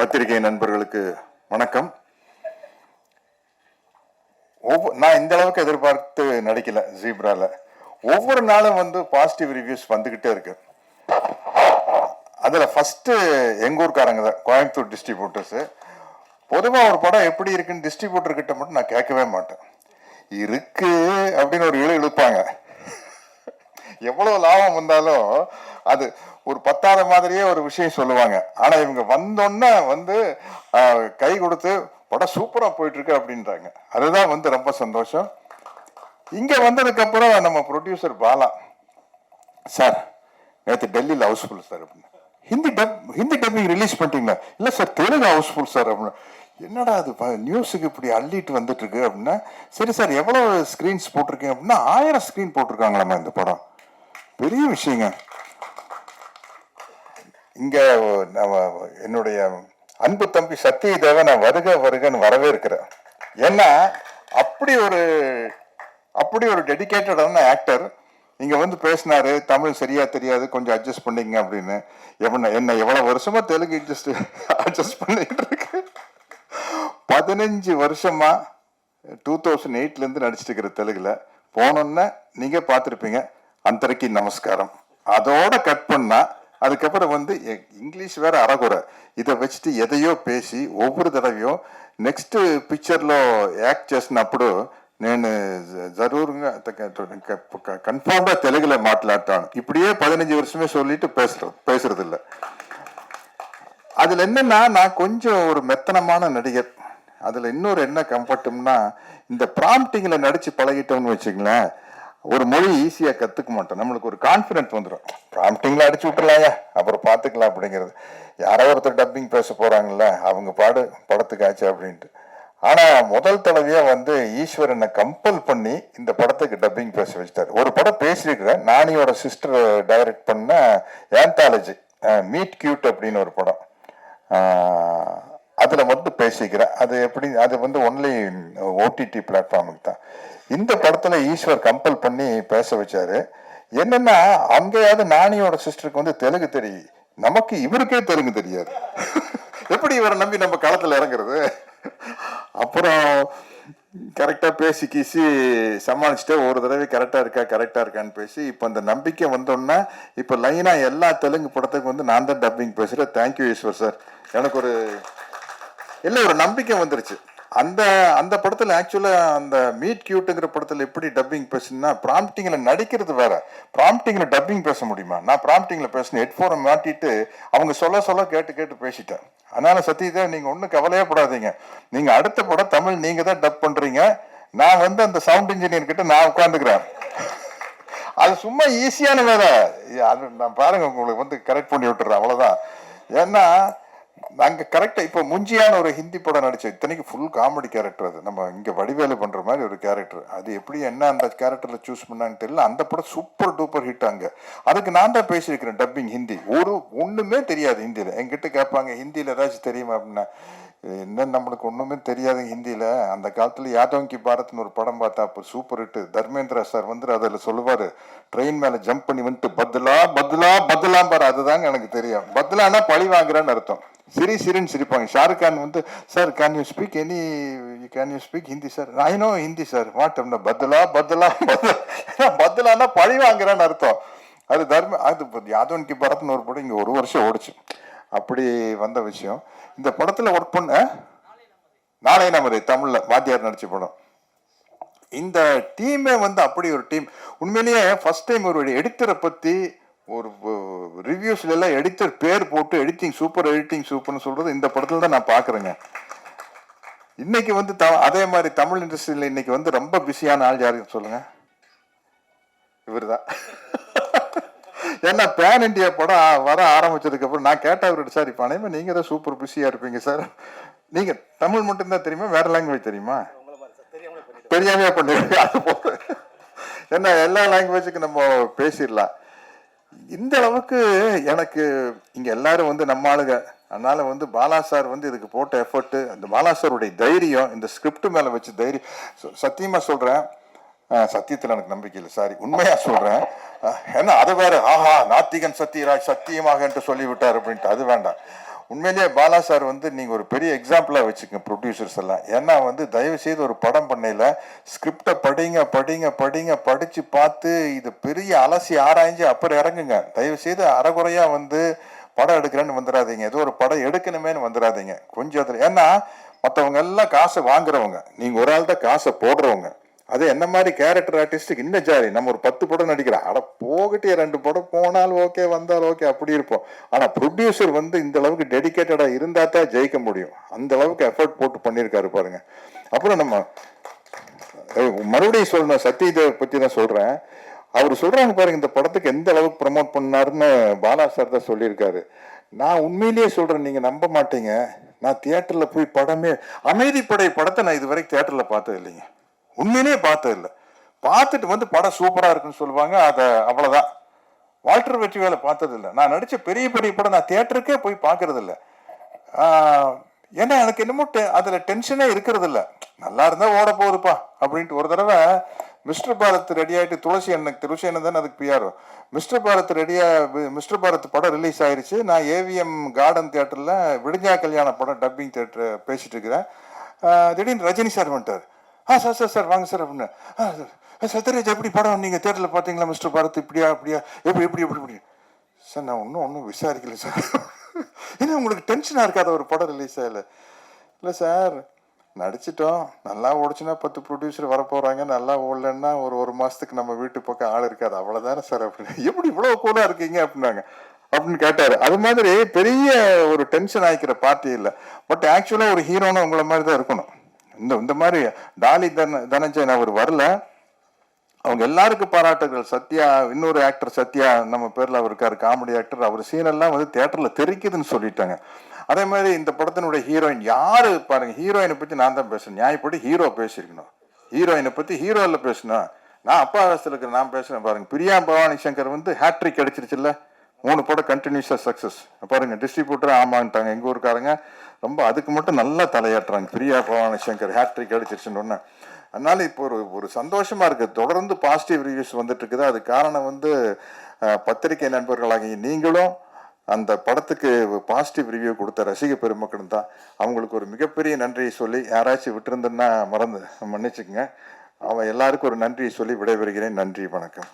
பத்திரிகை நண்பர்களுக்கு வணக்கம். நான் இந்த அளவுக்கு எதிர்பார்த்து நடிக்கல ஜீப்ரால. ஒவ்வொரு நாளும் வந்து பாசிட்டிவ் ரிவ்யூஸ் வந்துகிட்டே இருக்கு. அதுல ஃபர்ஸ்ட் எங்க ஊர்க்காரங்க தான், கோயம்புத்தூர் டிஸ்ட்ரிபியூட்டர்ஸ். பொதுவாக ஒரு படம் எப்படி இருக்குன்னு டிஸ்ட்ரிபியூட்டர் கிட்ட மட்டும் நான் கேட்கவே மாட்டேன். இருக்கு அப்படின்னு ஒரு இழுப்பாங்க. எவ்வளவு லாபம் வந்தாலும் அது ஒரு பத்தாத மாதிரியே ஒரு விஷயம் சொல்லுவாங்க. ஆனா இவங்க வந்தோன்னே வந்து கை கொடுத்து படம் சூப்பரா போயிட்டு இருக்கு அப்படின்றாங்க. அதுதான் வந்து ரொம்ப சந்தோஷம். இங்க வந்ததுக்கு அப்புறம் நம்ம ப்ரொடியூசர் பாலா சார், நேற்று டெல்லியில் ஹவுஸ்ஃபுல் சார் அப்படின்னு. ஹிந்தி டப்பிங் ரிலீஸ் பண்ணிட்டீங்களா? இல்லை சார், தெலுங்கு ஹவுஸ்ஃபுல் சார் அப்படின்னு. என்னடா அது நியூஸுக்கு இப்படி அள்ளிட்டு வந்துட்டு இருக்கு அப்படின்னா, சரி சார் எவ்வளவு ஸ்கிரீன்ஸ் போட்டிருக்கீங்க அப்படின்னா 1000 ஸ்கிரீன் போட்டிருக்காங்களாமா இந்த படம். பெரிய விஷயங்க. இங்க என்னுடைய அன்பு தம்பி சத்யதேவ நான் வருக வருகன்னு வரவே இருக்கிறேன். ஏன்னா அப்படி ஒரு டெடிகேட்டடான ஆக்டர் இங்க வந்து பேசினாரு. தமிழ் சரியா தெரியாது, கொஞ்சம் அட்ஜஸ்ட் பண்ணிங்க அப்படின்னு. என்ன எவ்வளவு வருஷமா தெலுங்கு அட்ஜஸ்ட் பண்ணிட்டு இருக்கு. 15 வருஷமா 2008 இருந்து நடிச்சிட்டு இருக்கிற தெலுங்குல போனோன்னா நீங்க பார்த்துருப்பீங்க அந்தரைக்கு நமஸ்காரம். அதோட கட் பண்ணா அதுக்கப்புறம் வந்து இங்கிலீஷ் வேற அறகுறை. இதை வச்சுட்டு எதையோ பேசி ஒவ்வொரு தடவையும் நெக்ஸ்ட் பிக்చర్లో యాక్ట్ చేసినప్పుడు నేను జరూరుగా కన్ఫర్మ్గా తెలుగులో మాట్లాడతాను. இப்படியே 15 வருஷமே சொல்லிட்டு பேசுறது இல்லை. அதுல என்னன்னா, நான் கொஞ்சம் ஒரு மெத்தனமான நடிகர். அதுல இன்னொரு என்ன கம்ஃபர்ட்னா, இந்த ப்ராம்ப்டிங்ல நடிச்சு பழகிட்டோம்னு வச்சுங்களேன், ஒரு மொழி ஈஸியா கத்துக்க மாட்டோம். நம்மளுக்கு ஒரு கான்பிடன்ஸ் வந்துடும். ப்ராம்ப்டிங்ல அடிச்சு விட்டுலாங்க, அப்புறம் பாத்துக்கலாம் அப்படிங்கிறது. யாரோ ஒருத்தர் டப்பிங் பேச போறாங்கல்ல, அவங்க பாடு படத்துக்கு ஆச்சு அப்படின்ட்டு. ஆனா முதல் தடவையா வந்து ஈஸ்வர் என்னை கம்பல் பண்ணி இந்த படத்துக்கு டப்பிங் பேச வச்சுட்டாரு. ஒரு படம் பேசியிருக்கிறேன், நானியோட சிஸ்டர் டைரக்ட் பண்ண ஆந்தாலஜி மீட் கியூட் அப்படின்னு ஒரு படம். அதுல மட்டும் பேசிக்கிறேன். அது எப்படி, அது வந்து ஒன்லி ஓடிடி பிளாட்ஃபார்முக்கு தான். இந்த படத்துல ஈஸ்வர் கம்பல் பண்ணி பேச வச்சாரு. என்னன்னா, அங்கேயாவது நானியோட சிஸ்டருக்கு வந்து தெலுங்கு தெரியும், நமக்கு இவருக்கே தெலுங்கு தெரியாது. எப்படி இவரை நம்பி நம்ம களத்துல இறங்குறது? அப்புறம் கரெக்டா பேசி கீசி சமாளிச்சுட்டு ஒரு தடவை கரெக்டா இருக்கான்னு பேசி இப்ப அந்த நம்பிக்கை வந்தோம்னா இப்ப லைனா எல்லா தெலுங்கு படத்துக்கு வந்து நான் தான் டப்பிங் பேசுறேன். Thank you Eshwar sir. எனக்கு ஒரு நம்பிக்கை வந்துருச்சு. அந்த படத்துல ஆக்சுவலா அந்த மீட் கியூட்டுங்கிற படத்துல எப்படி டப்பிங் பேசுனா, ப்ராம்ப்டிங்ல நடிக்கிறது வேற, ப்ராம்ப்டிங்ல டப்பிங் பேச முடியுமா? நான் ப்ராம்ப்டிங்ல பேசினேன், ஹெட்போனை மாட்டிட்டு அவங்க சொல்ல கேட்டு பேசிட்டேன். அதனால சத்யதேவ், நீங்க ஒன்றும் கவலையே படாதீங்க. நீங்க அடுத்த படம் தமிழ் நீங்க தான் டப் பண்றீங்க. நான் வந்து அந்த சவுண்ட் இன்ஜினியர் கிட்ட நான் உட்காந்துக்கிறேன். அது சும்மா ஈஸியான வேலை. அது நான் பாருங்க, உங்களுக்கு வந்து கரெக்ட் பண்ணி விட்டுறேன், அவ்வளவுதான். ஏன்னா நாங்க கரெக்டா இப்ப முஞ்சியான ஒரு ஹிந்தி படம் நடிச்சோம். இத்தனைக்கு ஃபுல் காமெடி கேரக்டர். அது நம்ம இங்க வடிவேலு பண்ற மாதிரி ஒரு கேரக்டர். அது எப்படி என்ன அந்த கேரக்டர்ல சூஸ் பண்ணான்னு தெரியல. அந்த படம் சூப்பர் டூப்பர் ஹிட். அங்க அதுக்கு நான் தான் பேசியிருக்கிறேன் டப்பிங் ஹிந்தி. ஒண்ணுமே தெரியாது ஹிந்தியில. என்கிட்ட கேட்பாங்க, ஹிந்தியில ஏதாச்சும் தெரியுமா அப்படின்னா, என்ன நம்மளுக்கு ஒண்ணுமே தெரியாது ஹிந்தியில. அந்த காலத்துல யாதவ் கி பாரத்னு ஒரு படம் பார்த்தா அப்போ சூப்பர் ஹிட். தர்மேந்திரா சார் வந்து அதுல சொல்லுவாரு, ட்ரெயின் மேல ஜம்ப் பண்ணி வந்துட்டு பத்லா பாரு. அதுதாங்க எனக்கு தெரியும். பத்லானா பழி வாங்குறான்னு அர்த்தம். சிரின்னு சிரிப்பாங்க. ஷாருக் கான் வந்து, sir can you speak Hindi sir? I know Hindi sir. What அப்படின்னா பத்லானா பழி வாங்குறான்னு அர்த்தம். அது யாதவ் கி பாரத்னு ஒரு படம் இங்க 1 வருஷம் ஓடிச்சு. அப்படி வந்த விஷயம். இந்த படத்துல ஒர்க் பண்ண நாளை நமது தமிழ்ல வாத்தியார் நடிச்ச படம். இந்த டீமே வந்து அப்படி ஒரு டீம். உண்மையிலேயே ஃபர்ஸ்ட் டைம் ஒரு எடிட்டரை பத்தி ஒரு ரிவ்யூஸ்ல எல்லாம் எடிட்டர் பேர் போட்டு எடிட்டிங் சூப்பர்னு சொல்றது இந்த படத்துல தான் நான் பாக்குறேங்க. இன்னைக்கு வந்து அதே மாதிரி தமிழ் இண்டஸ்ட்ரியில இன்னைக்கு வந்து ரொம்ப பிஸியான ஆள் யாருன்னு சொல்லுங்க? இவருதான். ஏன்னா பேன் இண்டியா படம் வர ஆரம்பிச்சதுக்கு அப்புறம் நான் கேட்ட அவர்கிட்ட, சார் இப்ப அனைவரும் நீங்க தான் சூப்பர் பிஸியா இருப்பீங்க சார், நீங்க தமிழ் மட்டும் தான் தெரியுமா, வேற லாங்குவேஜ் தெரியுமா? தெரியாமையா பண்ணிருக்கீங்க. அது போல ஏன்னா எல்லா லாங்குவேஜுக்கு நம்ம பேசிடலாம். இந்த அளவுக்கு எனக்கு இங்க எல்லாரும் வந்து நம்ம ஆளுங்க. அதனால வந்து பாலா சார் வந்து இதுக்கு போட்ட எஃபர்ட், அந்த பாலா சாருடைய தைரியம், இந்த ஸ்கிரிப்ட் மேல வச்சு தைரியம். சத்தியமா சொல்றேன், சத்தியத்தில் எனக்கு நம்பிக்கை இல்லை, சாரி, உண்மையா சொல்றேன். ஏன்னா அது வேற, ஆஹா நாத்திகன் சத்யராஜ் சத்தியமாக என்று சொல்லிவிட்டார் அப்படின்ட்டு, அது வேண்டாம். உண்மையிலேயே பாலா சார் வந்து நீங்க ஒரு பெரிய எக்ஸாம்பிளா வச்சுக்கோங்க ப்ரொடியூசர்ஸ் எல்லாம். ஏன்னா வந்து தயவு செய்து ஒரு படம் பண்ணையில ஸ்கிரிப்டை படிங்க படிங்க படிங்க படிச்சு பார்த்து இது பெரிய அலசி ஆராய்ஞ்சு அப்புறம் இறங்குங்க. தயவு செய்து அறகுறையா வந்து படம் எடுக்கிறேன்னு வந்துடாதீங்க. ஏதோ ஒரு படம் எடுக்கணுமேனு வந்துடாதீங்க. கொஞ்சம் அதுல ஏன்னா மற்றவங்க எல்லாம் காசை வாங்குறவங்க, நீங்க ஒரு ஆள் தான் காசை போடுறவங்க. அது என்ன மாதிரி கேரக்டர் ஆர்டிஸ்டுக்கு இன்னும் ஜாலி. நம்ம ஒரு 10 படம் நடிக்கிறோம், அட போகிட்டே 2 படம் போனாலும் ஓகே வந்தாலும் ஓகே அப்படி இருப்போம். ஆனா ப்ரொடியூசர் வந்து இந்த அளவுக்கு டெடிக்கேட்டடா இருந்தா தான் ஜெயிக்க முடியும். அந்த அளவுக்கு எஃபர்ட் போட்டு பண்ணியிருக்காரு பாருங்க. அப்புறம் நம்ம மறுபடியும் சொல்லணும், சத்யதேவ் பத்தி தான் சொல்றேன். அவர் சொல்றாங்க பாருங்க, இந்த படத்துக்கு எந்த அளவுக்கு ப்ரமோட் பண்ணாருன்னு பாலா சார் தான் சொல்லியிருக்காரு. நான் உண்மையிலேயே சொல்றேன், நீங்க நம்ப மாட்டீங்க. நான் தியேட்டர்ல போய் படமே அமைதிப்படை படத்தை நான் இது வரைக்கும் தியேட்டர்ல பார்த்தது இல்லைங்க. உண்மையிலேயே பார்த்தது இல்லை. பார்த்துட்டு வந்து படம் சூப்பரா இருக்குன்னு சொல்லுவாங்க, அதை அவ்வளவுதான். வால்டர் வெற்றி வேலை பார்த்தது இல்லை. நான் நடிச்ச பெரிய பெரிய படம் நான் தியேட்டருக்கே போய் பார்க்கறது இல்லை. ஏன்னா எனக்கு என்னமோ அதுல டென்ஷனே இருக்கிறது இல்லை. நல்லா இருந்தா ஓட போகுதுப்பா அப்படின்ட்டு. ஒரு தடவை மிஸ்டர் பாரத் ரெடி ஆகிட்டு, துளசி அண்ணன் தானே அதுக்கு PR. Mister Bharat mister Bharat படம் ரிலீஸ் ஆயிடுச்சு. நான் ஏவிஎம் கார்டன் தியேட்டர்ல விடிஞ்சா கல்யாண படம் டப்பிங் தியேட்டர் பேசிட்டு இருக்கிறேன். திடீர்னு ரஜினி சார் வந்துட்டார். சார் சார் சார் வாங்க சார் அப்படின்னு. சத்யராஜ் எப்படி படம் நீங்க தியேட்டர்ல பாத்தீங்களா மிஸ்டர் பாரத், இப்படியா அப்படியா எப்படி எப்படி எப்படி எப்படி சார்? நான் ஒன்றும் விசாரிக்கல சார். ஏன்னா உங்களுக்கு டென்ஷனா இருக்காத ஒரு படம் ரிலீஸ் ஆகல? இல்லை சார், நடிச்சிட்டோம், நல்லா ஓடிச்சுன்னா 10 ப்ரொடியூசர் வரப்போறாங்க, நல்லா ஓடலன்னா ஒரு மாசத்துக்கு நம்ம வீட்டு பக்கம் ஆள் இருக்காது, அவ்வளவுதானே சார் அப்படின்னு. எப்படி இவ்வளவு கூலா இருக்கீங்க அப்படின்னாங்க அப்படின்னு கேட்டாரு. அது மாதிரி பெரிய ஒரு டென்ஷன் ஆகிக்கிற பார்ட்டி இல்லை. பட் ஆக்சுவலா ஒரு ஹீரோன்னு உங்களை மாதிரி தான் இருக்கணும். இந்த மாதிரி டாலி தனஞ்சயன் அவர் வரல. அவங்க எல்லாருக்கும் பாராட்டுகள். சத்யா, இன்னொரு ஆக்டர் சத்யா நம்ம பேர்ல அவர் இருக்காரு, காமெடி ஆக்டர். அவர் சீனெல்லாம் வந்து தியேட்டர்ல தெரிக்குதுன்னு சொல்லிட்டாங்க. அதே மாதிரி இந்த படத்தினுடைய ஹீரோயின் யாரு பாருங்க. ஹீரோயினை பத்தி நான் தான் பேசுறேன். நியாயப்படி ஹீரோ பேசியிருக்கணும். ஹீரோயினை பத்தி ஹீரோல பேசணும். நான் அப்பா வயசுல இருக்கிற நான் பேசுறேன் பாருங்க. பிரியா பவானி சங்கர் வந்து ஹேட்ரிக் அடிச்சிருச்சுல்ல, 3 படம் கண்டினியூஸா சக்சஸ் பாருங்க. டிஸ்ட்ரிபியூட்டர் ஆமான்ட்டாங்க எங்க ஊருக்காரங்க. ரொம்ப அதுக்கு மட்டும் நல்லா தலையாட்டுறாங்க. பிரியா பவானி சங்கர் ஹேட்ரிக் அடிச்சிருச்சுன்னு ஒன்று. அதனால இப்போ ஒரு சந்தோஷமா இருக்கு. தொடர்ந்து பாசிட்டிவ் ரிவ்யூஸ் வந்துட்டு இருக்குது. அது காரணம் வந்து பத்திரிகை நண்பர்களாகிய நீங்களும் அந்த படத்துக்கு பாசிட்டிவ் ரிவ்யூ கொடுத்த ரசிக பெருமக்களும் தான். அவங்களுக்கு ஒரு மிகப்பெரிய நன்றியை சொல்லி, யாராச்சும் விட்டுருந்தேன்னா மன்னிச்சுக்குங்க. அவன் எல்லாருக்கும் ஒரு நன்றியை சொல்லி விடைபெறுகிறேன். நன்றி, வணக்கம்.